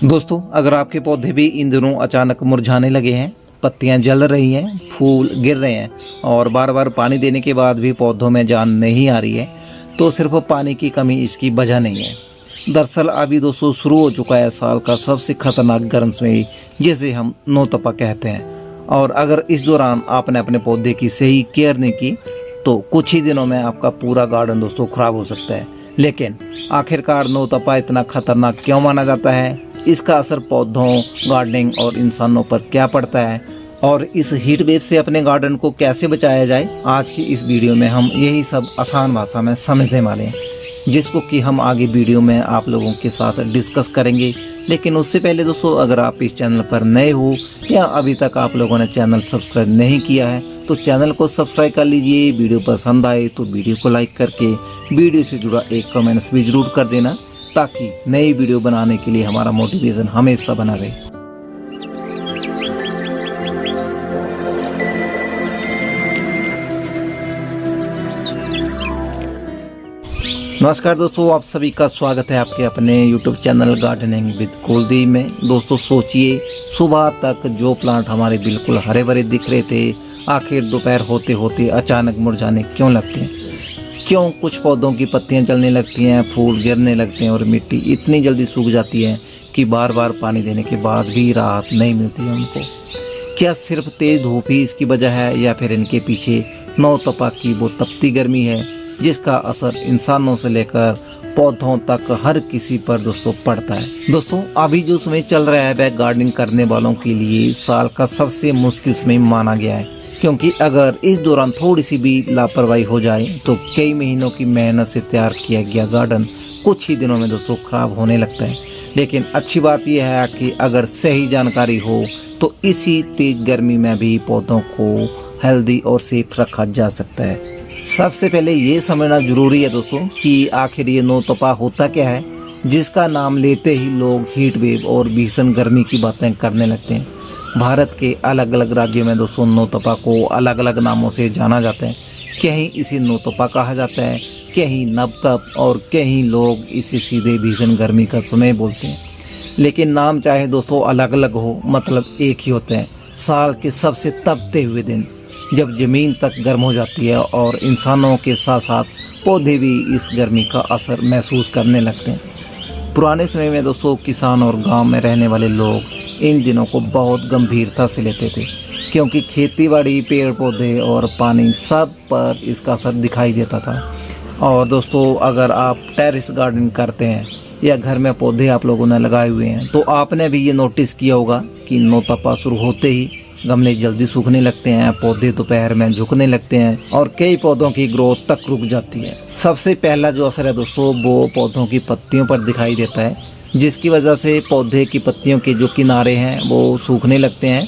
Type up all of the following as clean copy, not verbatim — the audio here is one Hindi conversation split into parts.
दोस्तों, अगर आपके पौधे भी इन दिनों अचानक मुरझाने लगे हैं, पत्तियां जल रही हैं, फूल गिर रहे हैं और बार बार पानी देने के बाद भी पौधों में जान नहीं आ रही है, तो सिर्फ पानी की कमी इसकी वजह नहीं है। दरअसल अभी दोस्तों शुरू हो चुका है साल का सबसे खतरनाक गर्म समय, जिसे हम नौतपा कहते हैं। और अगर इस दौरान आपने अपने पौधे की सही केयर नहीं की तो कुछ ही दिनों में आपका पूरा गार्डन दोस्तों खराब हो सकता है। लेकिन आखिरकार नौतपा इतना खतरनाक क्यों माना जाता है, इसका असर पौधों, गार्डनिंग और इंसानों पर क्या पड़ता है और इस हीट वेव से अपने गार्डन को कैसे बचाया जाए, आज की इस वीडियो में हम यही सब आसान भाषा में समझने वाले हैं, जिसको कि हम आगे वीडियो में आप लोगों के साथ डिस्कस करेंगे। लेकिन उससे पहले दोस्तों, अगर आप इस चैनल पर नए हो या अभी तक आप लोगों ने चैनल सब्सक्राइब नहीं किया है तो चैनल को सब्सक्राइब कर लीजिए। वीडियो पसंद आए तो वीडियो को लाइक करके वीडियो से जुड़ा एक कमेंट्स भी जरूर कर देना, ताकि नई वीडियो बनाने के लिए हमारा मोटिवेशन हमेशा बना रहे। नमस्कार दोस्तों, आप सभी का स्वागत है आपके अपने YouTube channel gardening with Kuldeep में। दोस्तों सोचिए, सुबह तक जो प्लांट हमारे बिल्कुल हरे भरे दिख रहे थे, आखिर दोपहर होते होते अचानक मुरझाने क्यों लगते हैं? क्यों कुछ पौधों की पत्तियां जलने लगती हैं, फूल गिरने लगते हैं और मिट्टी इतनी जल्दी सूख जाती है कि बार बार पानी देने के बाद भी राहत नहीं मिलती है उनको? क्या सिर्फ तेज धूप ही इसकी वजह है या फिर इनके पीछे नौतपा की वो तपती गर्मी है, जिसका असर इंसानों से लेकर पौधों तक हर किसी पर दोस्तों पड़ता है? दोस्तों अभी जो समय चल रहा है वह गार्डनिंग करने वालों के लिए साल का सबसे मुश्किल समय माना गया है, क्योंकि अगर इस दौरान थोड़ी सी भी लापरवाही हो जाए तो कई महीनों की मेहनत से तैयार किया गया गार्डन कुछ ही दिनों में दोस्तों खराब होने लगता है। लेकिन अच्छी बात यह है कि अगर सही जानकारी हो तो इसी तेज गर्मी में भी पौधों को हेल्दी और सेफ रखा जा सकता है। सबसे पहले ये समझना जरूरी है दोस्तों कि आखिर ये नौतपा होता क्या है, जिसका नाम लेते ही लोग हीट वेव और भीषण गर्मी की बातें करने लगते हैं। भारत के अलग अलग राज्यों में दोस्तों नौतपा को अलग अलग नामों से जाना जाता है। कहीं इसे नौतपा कहा जाता है, कहीं नवतप और कहीं लोग इसे सीधे भीषण गर्मी का समय बोलते हैं। लेकिन नाम चाहे दोस्तों अलग अलग हो, मतलब एक ही होते हैं। साल के सबसे तपते हुए दिन, जब ज़मीन तक गर्म हो जाती है और इंसानों के साथ साथ पौधे भी इस गर्मी का असर महसूस करने लगते हैं। पुराने समय में दोस्तों किसान और गांव में रहने वाले लोग इन दिनों को बहुत गंभीरता से लेते थे, क्योंकि खेतीबाड़ी, पेड़ पौधे और पानी सब पर इसका असर दिखाई देता था। और दोस्तों अगर आप टेरेस गार्डनिंग करते हैं या घर में पौधे आप लोगों ने लगाए हुए हैं तो आपने भी ये नोटिस किया होगा कि नौतपा शुरू होते ही गमले जल्दी सूखने लगते हैं, पौधे दोपहर में झुकने लगते हैं और कई पौधों की ग्रोथ तक रुक जाती है। सबसे पहला जो असर है दोस्तों वो पौधों की पत्तियों पर दिखाई देता है, जिसकी वजह से पौधे की पत्तियों के जो किनारे हैं वो सूखने लगते हैं,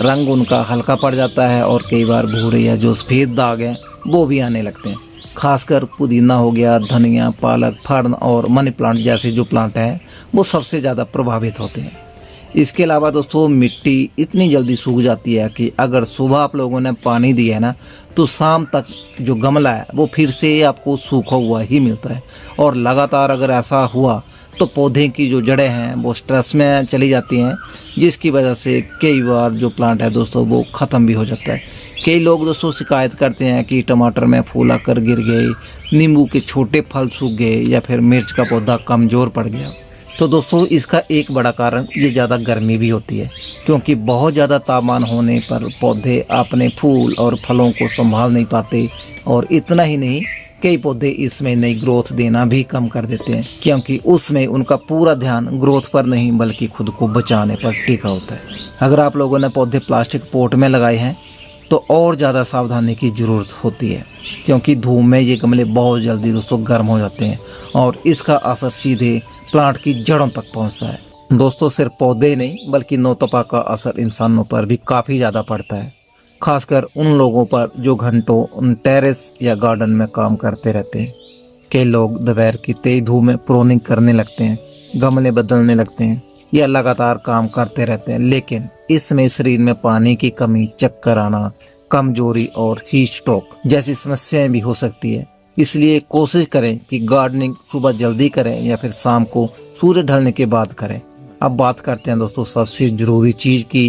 रंग उनका हल्का पड़ जाता है और कई बार भूरे या जो सफ़ेद दाग हैं वो भी आने लगते हैं। खासकर पुदीना हो गया, धनिया, पालक, फर्न और मनी प्लांट जैसे जो प्लांट हैं वो सबसे ज़्यादा प्रभावित होते हैं। इसके अलावा दोस्तों मिट्टी इतनी जल्दी सूख जाती है कि अगर सुबह आप लोगों ने पानी दिया है ना तो शाम तक जो गमला है वो फिर से आपको सूखा हुआ ही मिलता है। और लगातार अगर ऐसा हुआ तो पौधे की जो जड़ें हैं वो स्ट्रेस में चली जाती हैं, जिसकी वजह से कई बार जो प्लांट है दोस्तों वो ख़त्म भी हो जाता है। कई लोग दोस्तों शिकायत करते हैं कि टमाटर में फूल आकर गिर गए, नींबू के छोटे फल सूख गए या फिर मिर्च का पौधा कमज़ोर पड़ गया। तो दोस्तों इसका एक बड़ा कारण ये ज़्यादा गर्मी भी होती है, क्योंकि बहुत ज़्यादा तापमान होने पर पौधे अपने फूल और फलों को संभाल नहीं पाते। और इतना ही नहीं, कई पौधे इसमें नई ग्रोथ देना भी कम कर देते हैं, क्योंकि उसमें उनका पूरा ध्यान ग्रोथ पर नहीं बल्कि खुद को बचाने पर टिका होता है। अगर आप लोगों ने पौधे प्लास्टिक पोट में लगाए हैं तो और ज़्यादा सावधानी की ज़रूरत होती है, क्योंकि धूप में ये गमले बहुत जल्दी दोस्तों गर्म हो जाते हैं और इसका असर सीधे प्लांट की जड़ों तक पहुंचता है। दोस्तों सिर्फ पौधे नहीं बल्कि नौतपा का असर इंसानों पर भी काफ़ी ज़्यादा पड़ता है, खासकर उन लोगों पर जो घंटों उन टेरेस या गार्डन में काम करते रहते हैं। कई लोग दोपहर की तेज धूप में प्रूनिंग करने लगते हैं, गमले बदलने लगते हैं या लगातार काम करते रहते हैं, लेकिन इसमें शरीर में पानी की कमी, चक्कर आना, कमजोरी और हीट स्ट्रोक जैसी समस्याएं भी हो सकती है। इसलिए कोशिश करें कि गार्डनिंग सुबह जल्दी करें या फिर शाम को सूर्य ढलने के बाद करें। अब बात करते हैं दोस्तों सबसे ज़रूरी चीज़ की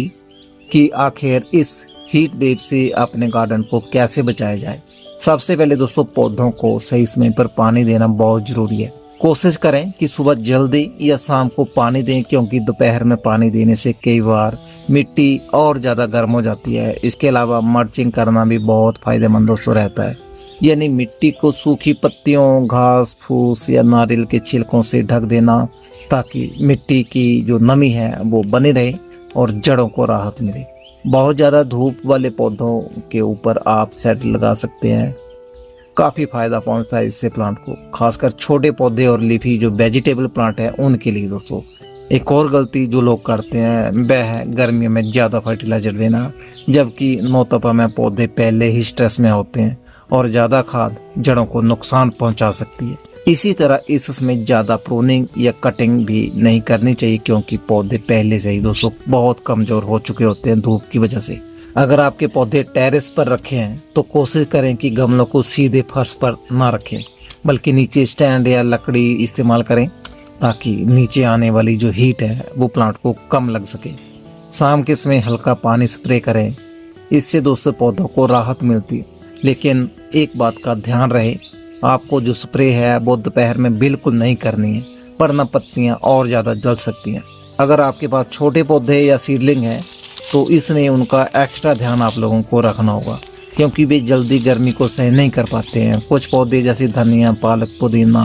कि आखिर इस हीट वेव से अपने गार्डन को कैसे बचाया जाए। सबसे पहले दोस्तों पौधों को सही समय पर पानी देना बहुत ज़रूरी है। कोशिश करें कि सुबह जल्दी या शाम को पानी दें, क्योंकि दोपहर में पानी देने से कई बार मिट्टी और ज़्यादा गर्म हो जाती है। इसके अलावा मल्चिंग करना भी बहुत फ़ायदेमंद दोस्तों रहता है, यानी मिट्टी को सूखी पत्तियों, घास फूस या नारियल के छिलकों से ढक देना, ताकि मिट्टी की जो नमी है वो बनी रहे और जड़ों को राहत मिले। बहुत ज़्यादा धूप वाले पौधों के ऊपर आप शेड लगा सकते हैं, काफ़ी फ़ायदा पहुंचता है इससे प्लांट को, खासकर छोटे पौधे और लीफी जो वेजिटेबल प्लांट है उनके लिए दोस्तों। एक और गलती जो लोग करते हैं वह है गर्मियों में ज़्यादा फर्टिलाइजर देना, जबकि नौतपा में पौधे पहले ही स्ट्रेस में होते हैं और ज़्यादा खाद जड़ों को नुकसान पहुंचा सकती है। इसी तरह इस समय ज़्यादा प्रूनिंग या कटिंग भी नहीं करनी चाहिए, क्योंकि पौधे पहले से ही दोस्तों बहुत कमज़ोर हो चुके होते हैं धूप की वजह से। अगर आपके पौधे टेरेस पर रखे हैं तो कोशिश करें कि गमलों को सीधे फर्श पर ना रखें, बल्कि नीचे स्टैंड या लकड़ी इस्तेमाल करें, ताकि नीचे आने वाली जो हीट है वो प्लांट को कम लग सके। शाम के समय हल्का पानी स्प्रे करें, इससे दोस्तों पौधों को राहत मिलती है। लेकिन एक बात का ध्यान रहे, आपको जो स्प्रे है वो दोपहर में बिल्कुल नहीं करनी है, वरना पत्तियां और ज़्यादा जल सकती हैं। अगर आपके पास छोटे पौधे या सीडलिंग हैं तो इसमें उनका एक्स्ट्रा ध्यान आप लोगों को रखना होगा, क्योंकि वे जल्दी गर्मी को सहन नहीं कर पाते हैं। कुछ पौधे जैसे धनिया, पालक, पुदीना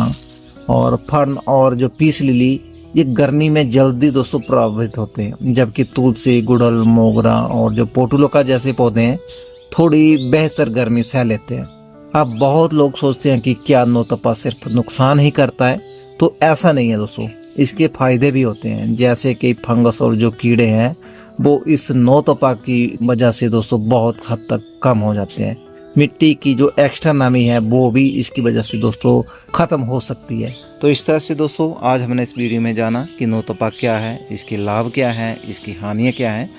और फर्न और जो पीस लिली, ये गर्मी में जल्दी दोस्तों प्रभावित होते हैं, जबकि तुलसी, गुड़हल, मोगरा और जो पोटुलोका जैसे पौधे हैं थोड़ी बेहतर गर्मी सह लेते हैं। अब बहुत लोग सोचते हैं कि क्या नौतपा सिर्फ नुकसान ही करता है, तो ऐसा नहीं है दोस्तों, इसके फायदे भी होते हैं। जैसे कि फंगस और जो कीड़े हैं वो इस नौतपा की वजह से दोस्तों बहुत हद तक कम हो जाते हैं। मिट्टी की जो एक्स्ट्रा नमी है वो भी इसकी वजह से दोस्तों ख़त्म हो सकती है। तो इस तरह से दोस्तों आज हमने इस वीडियो में जाना कि नौतपा क्या है, इसके लाभ क्या हैं, इसकी हानियाँ क्या हैं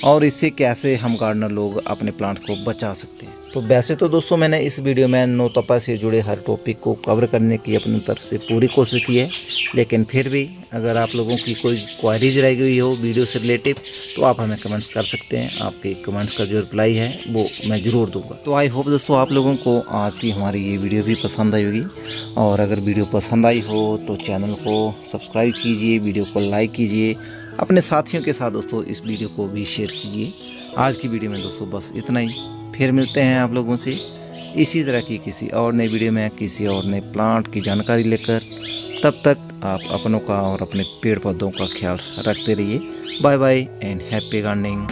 और इससे कैसे हम गार्डनर लोग अपने प्लांट को बचा सकते हैं। तो वैसे तो दोस्तों मैंने इस वीडियो में नौतपा से जुड़े हर टॉपिक को कवर करने की अपनी तरफ से पूरी कोशिश की है, लेकिन फिर भी अगर आप लोगों की कोई क्वारीज रह गई हो वीडियो से रिलेटिव तो आप हमें कमेंट्स कर सकते हैं। आपके कमेंट्स का जो रिप्लाई है वो मैं ज़रूर दूंगा। तो आई होप दोस्तों आप लोगों को आज की हमारी ये वीडियो भी पसंद आई होगी, और अगर वीडियो पसंद आई हो तो चैनल को सब्सक्राइब कीजिए, वीडियो को लाइक कीजिए, अपने साथियों के साथ दोस्तों इस वीडियो को भी शेयर कीजिए। आज की वीडियो में दोस्तों बस इतना ही, फिर मिलते हैं आप लोगों से इसी तरह की किसी और नई वीडियो में किसी और नए प्लांट की जानकारी लेकर। तब तक आप अपनों का और अपने पेड़ पौधों का ख्याल रखते रहिए। Bye bye and happy gardening.